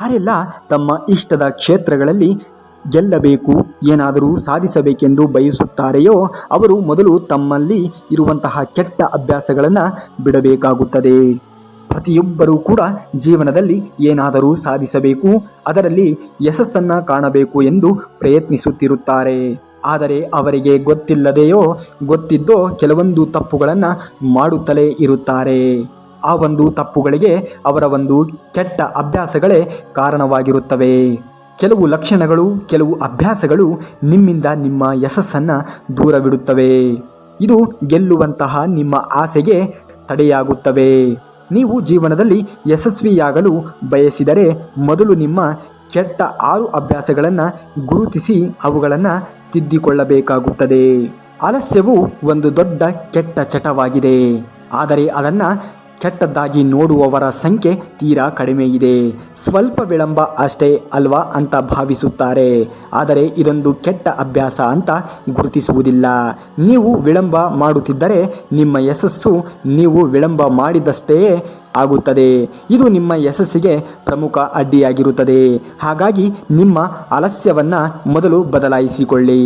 ಯಾರೆಲ್ಲ ತಮ್ಮ ಇಷ್ಟದ ಕ್ಷೇತ್ರಗಳಲ್ಲಿ ಗೆಲ್ಲಬೇಕು, ಏನಾದರೂ ಸಾಧಿಸಬೇಕೆಂದು ಬಯಸುತ್ತಾರೆಯೋ ಅವರು ಮೊದಲು ತಮ್ಮಲ್ಲಿ ಇರುವಂತಹ ಕೆಟ್ಟ ಅಭ್ಯಾಸಗಳನ್ನು ಬಿಡಬೇಕಾಗುತ್ತದೆ. ಪ್ರತಿಯೊಬ್ಬರೂ ಕೂಡ ಜೀವನದಲ್ಲಿ ಏನಾದರೂ ಸಾಧಿಸಬೇಕು, ಅದರಲ್ಲಿ ಯಶಸ್ಸನ್ನು ಕಾಣಬೇಕು ಎಂದು ಪ್ರಯತ್ನಿಸುತ್ತಿರುತ್ತಾರೆ. ಆದರೆ ಅವರಿಗೆ ಗೊತ್ತಿಲ್ಲದೆಯೋ ಗೊತ್ತಿದ್ದೋ ಕೆಲವೊಂದು ತಪ್ಪುಗಳನ್ನು ಮಾಡುತ್ತಲೇ ಇರುತ್ತಾರೆ. ಆ ಒಂದು ತಪ್ಪುಗಳಿಗೆ ಅವರ ಒಂದು ಕೆಟ್ಟ ಅಭ್ಯಾಸಗಳೇ ಕಾರಣವಾಗಿರುತ್ತವೆ. ಕೆಲವು ಲಕ್ಷಣಗಳು, ಕೆಲವು ಅಭ್ಯಾಸಗಳು ನಿಮ್ಮಿಂದ ನಿಮ್ಮ ಯಶಸ್ಸನ್ನು ದೂರವಿಡುತ್ತವೆ. ಇದು ಗೆಲ್ಲುವಂತಹ ನಿಮ್ಮ ಆಸೆಗೆ ತಡೆಯಾಗುತ್ತವೆ. ನೀವು ಜೀವನದಲ್ಲಿ ಯಶಸ್ವಿಯಾಗಲು ಬಯಸಿದರೆ ಮೊದಲು ನಿಮ್ಮ ಕೆಟ್ಟ 6 ಅಭ್ಯಾಸಗಳನ್ನು ಗುರುತಿಸಿ ಅವುಗಳನ್ನು ತಿದ್ದಿಕೊಳ್ಳಬೇಕಾಗುತ್ತದೆ. ಆಲಸ್ಯವು ಒಂದು ದೊಡ್ಡ ಕೆಟ್ಟ ಚಟವಾಗಿದೆ. ಆದರೆ ಅದನ್ನು ಕೆಟ್ಟದ್ದಾಗಿ ನೋಡುವವರ ಸಂಖ್ಯೆ ತೀರಾ ಕಡಿಮೆ ಇದೆ. ಸ್ವಲ್ಪ ವಿಳಂಬ ಅಷ್ಟೇ ಅಲ್ವಾ ಅಂತ ಭಾವಿಸುತ್ತಾರೆ. ಆದರೆ ಇದೊಂದು ಕೆಟ್ಟ ಅಭ್ಯಾಸ ಅಂತ ಗುರುತಿಸುವುದಿಲ್ಲ. ನೀವು ವಿಳಂಬ ಮಾಡುತ್ತಿದ್ದರೆ ನಿಮ್ಮ ಯಶಸ್ಸು ನೀವು ವಿಳಂಬ ಮಾಡಿದಷ್ಟೇ ಆಗುತ್ತದೆ. ಇದು ನಿಮ್ಮ ಯಶಸ್ಸಿಗೆ ಪ್ರಮುಖ ಅಡ್ಡಿಯಾಗಿರುತ್ತದೆ. ಹಾಗಾಗಿ ನಿಮ್ಮ ಆಲಸ್ಯವನ್ನು ಮೊದಲು ಬದಲಾಯಿಸಿಕೊಳ್ಳಿ.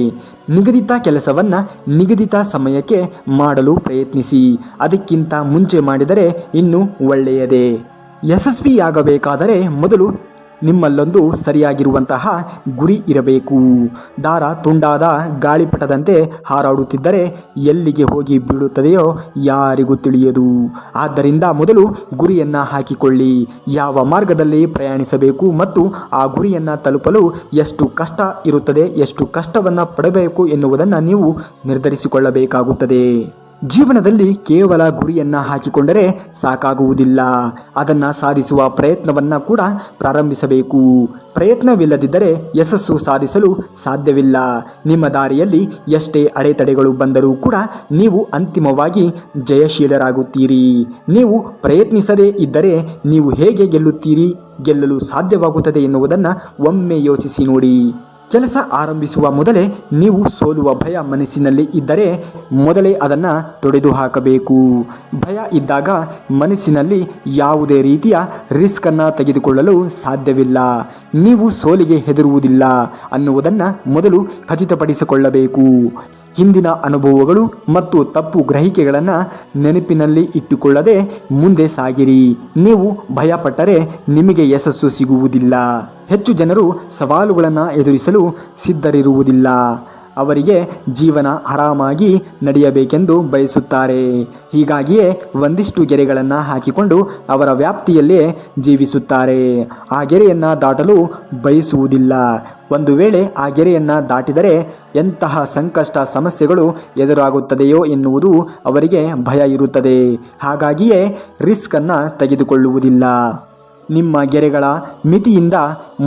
ನಿಗದಿತ ಕೆಲಸವನ್ನು ನಿಗದಿತ ಸಮಯಕ್ಕೆ ಮಾಡಲು ಪ್ರಯತ್ನಿಸಿ. ಅದಕ್ಕಿಂತ ಮುಂಚೆ ಮಾಡಿದರೆ ಇನ್ನೂ ಒಳ್ಳೆಯದೇ. ಯಶಸ್ವಿಯಾಗಬೇಕಾದರೆ ಮೊದಲು ನಿಮ್ಮಲ್ಲೊಂದು ಸರಿಯಾಗಿರುವಂತಹ ಗುರಿ ಇರಬೇಕು. ದಾರ ತುಂಡಾದ ಗಾಳಿಪಟದಂತೆ ಹಾರಾಡುತ್ತಿದ್ದರೆ ಎಲ್ಲಿಗೆ ಹೋಗಿ ಬೀಳುತ್ತದೆಯೋ ಯಾರಿಗೂ ತಿಳಿಯದು. ಆದ್ದರಿಂದ ಮೊದಲು ಗುರಿಯನ್ನು ಹಾಕಿಕೊಳ್ಳಿ. ಯಾವ ಮಾರ್ಗದಲ್ಲಿ ಪ್ರಯಾಣಿಸಬೇಕು ಮತ್ತು ಆ ಗುರಿಯನ್ನು ತಲುಪಲು ಎಷ್ಟು ಕಷ್ಟ ಇರುತ್ತದೆ, ಎಷ್ಟು ಕಷ್ಟವನ್ನು ಪಡಬೇಕು ಎನ್ನುವುದನ್ನು ನೀವು ನಿರ್ಧರಿಸಿಕೊಳ್ಳಬೇಕಾಗುತ್ತದೆ. ಜೀವನದಲ್ಲಿ ಕೇವಲ ಗುರಿಯನ್ನು ಹಾಕಿಕೊಂಡರೆ ಸಾಕಾಗುವುದಿಲ್ಲ. ಅದನ್ನು ಸಾಧಿಸುವ ಪ್ರಯತ್ನವನ್ನು ಕೂಡ ಪ್ರಾರಂಭಿಸಬೇಕು. ಪ್ರಯತ್ನವಿಲ್ಲದಿದ್ದರೆ ಯಶಸ್ಸು ಸಾಧಿಸಲು ಸಾಧ್ಯವಿಲ್ಲ. ನಿಮ್ಮ ದಾರಿಯಲ್ಲಿ ಎಷ್ಟೇ ಅಡೆತಡೆಗಳು ಬಂದರೂ ಕೂಡ ನೀವು ಅಂತಿಮವಾಗಿ ಜಯಶೀಲರಾಗುತ್ತೀರಿ. ನೀವು ಪ್ರಯತ್ನಿಸದೇ ಇದ್ದರೆ ನೀವು ಹೇಗೆ ಗೆಲ್ಲುತ್ತೀರಿ, ಗೆಲ್ಲಲು ಸಾಧ್ಯವಾಗುತ್ತದೆ ಎನ್ನುವುದನ್ನು ಒಮ್ಮೆ ಯೋಚಿಸಿ ನೋಡಿ. ಕೆಲಸ ಆರಂಭಿಸುವ ಮೊದಲೇ ನೀವು ಸೋಲುವ ಭಯ ಮನಸ್ಸಿನಲ್ಲಿ ಇದ್ದರೆ ಮೊದಲೇ ಅದನ್ನು ತೊಡೆದು ಹಾಕಬೇಕು. ಭಯ ಇದ್ದಾಗ ಮನಸ್ಸಿನಲ್ಲಿ ಯಾವುದೇ ರೀತಿಯ ರಿಸ್ಕನ್ನು ತೆಗೆದುಕೊಳ್ಳಲು ಸಾಧ್ಯವಿಲ್ಲ. ನೀವು ಸೋಲಿಗೆ ಹೆದರುವುದಿಲ್ಲ ಅನ್ನುವುದನ್ನು ಮೊದಲು ಖಚಿತಪಡಿಸಿಕೊಳ್ಳಬೇಕು. ಹಿಂದಿನ ಅನುಭವಗಳು ಮತ್ತು ತಪ್ಪು ಗ್ರಹಿಕೆಗಳನ್ನು ನೆನಪಿನಲ್ಲಿ ಇಟ್ಟುಕೊಳ್ಳದೆ ಮುಂದೆ ಸಾಗಿರಿ. ನೀವು ಭಯಪಟ್ಟರೆ ನಿಮಗೆ ಯಶಸ್ಸು ಸಿಗುವುದಿಲ್ಲ. ಹೆಚ್ಚು ಜನರು ಸವಾಲುಗಳನ್ನು ಎದುರಿಸಲು ಸಿದ್ಧರಿರುವುದಿಲ್ಲ. ಅವರಿಗೆ ಜೀವನ ಆರಾಮಾಗಿ ನಡೆಯಬೇಕೆಂದು ಬಯಸುತ್ತಾರೆ. ಹೀಗಾಗಿಯೇ ಒಂದಿಷ್ಟು ಗೆರೆಗಳನ್ನು ಹಾಕಿಕೊಂಡು ಅವರ ವ್ಯಾಪ್ತಿಯಲ್ಲೇ ಜೀವಿಸುತ್ತಾರೆ. ಆ ಗೆರೆಯನ್ನು ದಾಟಲು ಬಯಸುವುದಿಲ್ಲ. ಒಂದು ವೇಳೆ ಆ ಗೆರೆಯನ್ನು ದಾಟಿದರೆ ಎಂತಹ ಸಂಕಷ್ಟ ಸಮಸ್ಯೆಗಳು ಎದುರಾಗುತ್ತದೆಯೋ ಎನ್ನುವುದು ಅವರಿಗೆ ಭಯ ಇರುತ್ತದೆ. ಹಾಗಾಗಿಯೇ ರಿಸ್ಕನ್ನು ತೆಗೆದುಕೊಳ್ಳುವುದಿಲ್ಲ. ನಿಮ್ಮ ಗೆರೆಗಳ ಮಿತಿಯಿಂದ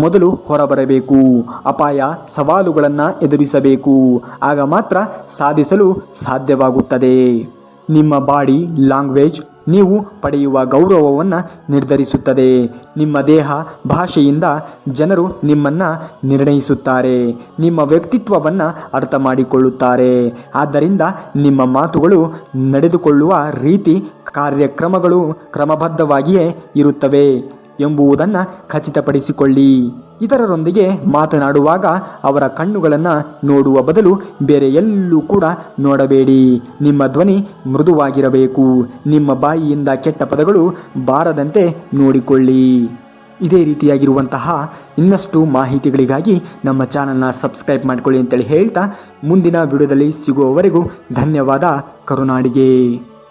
ಮೊದಲು ಹೊರಬರಬೇಕು. ಅಪಾಯ ಸವಾಲುಗಳನ್ನು ಎದುರಿಸಬೇಕು. ಆಗ ಮಾತ್ರ ಸಾಧಿಸಲು ಸಾಧ್ಯವಾಗುತ್ತದೆ. ನಿಮ್ಮ ಬಾಡಿ ಲ್ಯಾಂಗ್ವೇಜ್ ನೀವು ಪಡೆಯುವ ಗೌರವವನ್ನು ನಿರ್ಧರಿಸುತ್ತದೆ. ನಿಮ್ಮ ದೇಹ ಭಾಷೆಯಿಂದ ಜನರು ನಿಮ್ಮನ್ನು ನಿರ್ಣಯಿಸುತ್ತಾರೆ. ನಿಮ್ಮ ವ್ಯಕ್ತಿತ್ವವನ್ನು ಅರ್ಥ ಮಾಡಿಕೊಳ್ಳುತ್ತಾರೆ. ಆದ್ದರಿಂದ ನಿಮ್ಮ ಮಾತುಗಳು, ನಡೆದುಕೊಳ್ಳುವ ರೀತಿ, ಕಾರ್ಯಕ್ರಮಗಳು ಕ್ರಮಬದ್ಧವಾಗಿಯೇ ಇರುತ್ತವೆ ಎಂಬುದನ್ನು ಖಚಿತಪಡಿಸಿಕೊಳ್ಳಿ. ಇತರರೊಂದಿಗೆ ಮಾತನಾಡುವಾಗ ಅವರ ಕಣ್ಣುಗಳನ್ನು ನೋಡುವ ಬದಲು ಬೇರೆ ಎಲ್ಲೂ ಕೂಡ ನೋಡಬೇಡಿ. ನಿಮ್ಮ ಧ್ವನಿ ಮೃದುವಾಗಿರಬೇಕು. ನಿಮ್ಮ ಬಾಯಿಯಿಂದ ಕೆಟ್ಟ ಪದಗಳು ಬಾರದಂತೆ ನೋಡಿಕೊಳ್ಳಿ. ಇದೇ ರೀತಿಯಾಗಿರುವಂತಹ ಇನ್ನಷ್ಟು ಮಾಹಿತಿಗಳಿಗಾಗಿ ನಮ್ಮ ಚಾನಲ್ನ ಸಬ್ಸ್ಕ್ರೈಬ್ ಮಾಡಿಕೊಳ್ಳಿ ಅಂತೇಳಿ ಹೇಳ್ತಾ ಮುಂದಿನ ವಿಡಿಯೋದಲ್ಲಿ ಸಿಗುವವರೆಗೂ ಧನ್ಯವಾದ. ಕರುನಾಡಿಗೆ.